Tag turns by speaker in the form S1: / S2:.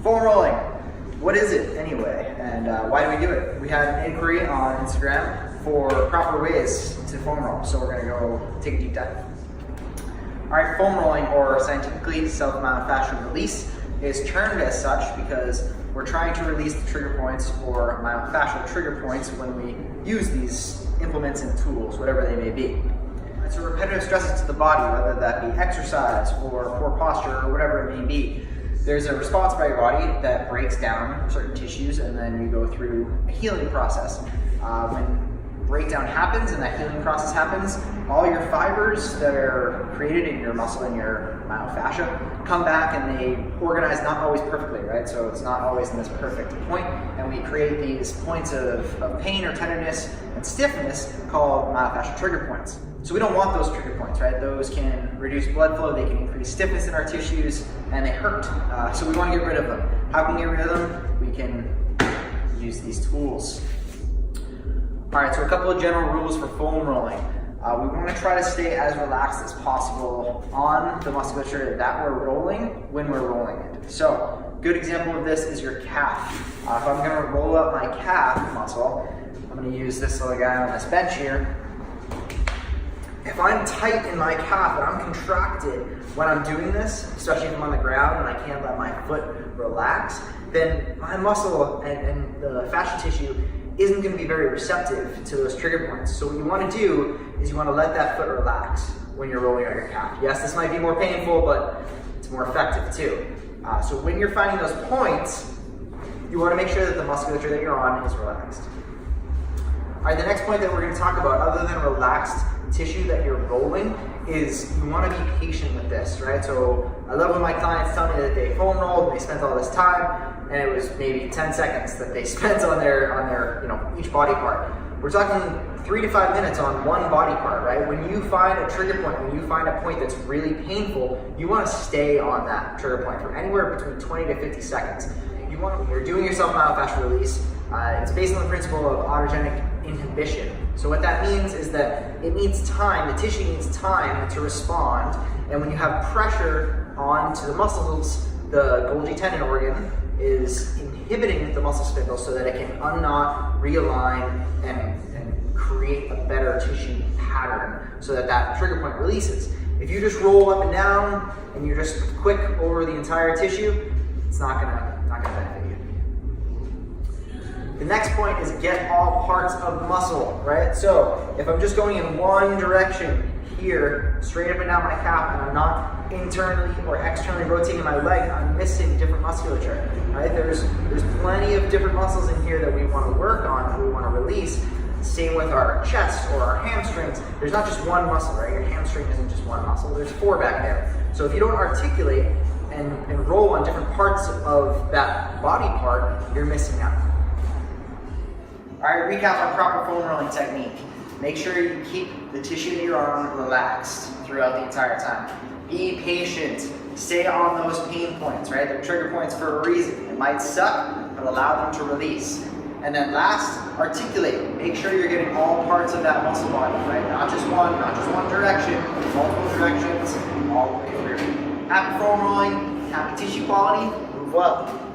S1: Foam rolling, what is it anyway, and why do we do it? We had an inquiry on Instagram for proper ways to foam roll, so we're going to go take a deep dive. Alright, foam rolling, or scientifically self-myofascial release, is termed as such because we're trying to release the trigger points or myofascial trigger points when we use these implements and tools, whatever they may be. So repetitive stresses to the body, whether that be exercise or poor posture or whatever it may be, there's a response by your body that breaks down certain tissues, and then you go through a healing process. When breakdown happens and that healing process happens, all your fibers that are created in your muscle and your myofascia come back and they organize not always perfectly, right? So it's not always in this perfect point, and we create these points of pain or tenderness and stiffness called myofascial trigger points. So we don't want those trigger points, right? Those can reduce blood flow, they can increase stiffness in our tissues, and they hurt. So we want to get rid of them. How can we get rid of them? We can use these tools. All right, so a couple of general rules for foam rolling. We want to try to stay as relaxed as possible on the musculature that we're rolling when we're rolling it. So, good example of this is your calf. If I'm going to roll up my calf muscle, I'm going to use this little guy on this bench here. If I'm tight in my calf and I'm contracted when I'm doing this, especially if I'm on the ground and I can't let my foot relax, then my muscle and the fascia tissue isn't going to be very receptive to those trigger points. So what you want to do is you want to let that foot relax when you're rolling out your calf. Yes, this might be more painful, but it's more effective too. So when you're finding those points, you want to make sure that the musculature that you're on is relaxed. All right, the next point that we're going to talk about, other than relaxed tissue that you're rolling, is you want to be patient with this, right? So I love when my clients tell me that they foam rolled and they spent all this time, and it was maybe 10 seconds that they spent on their each body part. We're talking 3 to 5 minutes on one body part, right? When you find a trigger point, when you find a point that's really painful, you want to stay on that trigger point for anywhere between 20 to 50 seconds. When you're doing your self-myofascial release, it's based on the principle of autogenic inhibition. So what that means is that it needs time, the tissue needs time to respond, and when you have pressure onto the muscles, the Golgi tendon organ is inhibiting the muscle spindle so that it can unknot, realign, and create a better tissue pattern so that that trigger point releases. If you just roll up and down and you're just quick over the entire tissue, it's not gonna benefit you. The next point is get all parts of the muscle, right? So if I'm just going in one direction here, straight up and down my calf, and I'm not internally or externally rotating my leg, I'm missing different musculature, right? There's plenty of different muscles in here that we want to work on, that we want to release. Same with our chest or our hamstrings. There's not just one muscle, right? Your hamstring isn't just one muscle, there's 4 back there. So if you don't articulate and roll on different parts of that body part, you're missing out. All right, recap on proper foam rolling technique. Make sure you keep the tissue that you're on relaxed throughout the entire time. Be patient. Stay on those pain points, right? They're trigger points for a reason. It might suck, but allow them to release. And then last, articulate. Make sure you're getting all parts of that muscle body, right? Not just one direction, multiple directions, all the way through. Happy foam rolling, happy tissue quality, move well.